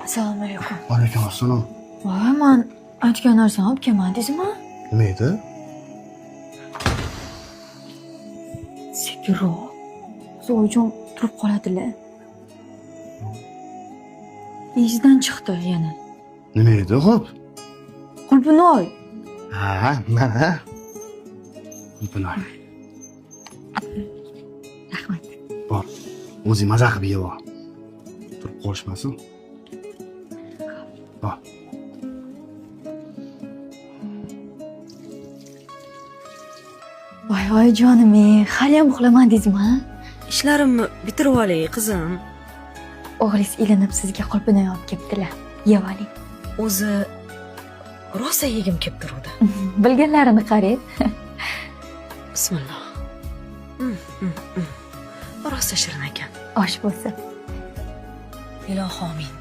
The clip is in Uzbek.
Assalomu alaykum. Alaykum assalom. Voy, men aytgan narsani olib kelmadingizmi? Nima edi? Sekinroq. So'yjon turib qoladilar. Eshidan chiqdi yana. Nima edi, xo'p? Qulpinoy. Ha, mana. Buni ol. Rahmat. Bor. O'zing maza qilib yeb ol. Turib qolishmasin. Bor. Voy, oyijonim, hali ham uxlamadingizmi? Ishlarimni bitirib olay, qizim. O'g'lingiz ilinib sizga qulpinoy olib kelibdilar. Yeb oling. O'zi rosa yegim kelib turuvdi. Bilganlarini qarang. Bismillah. Rosa shirin ekan. Osh bo'lsin. Ilohi omin.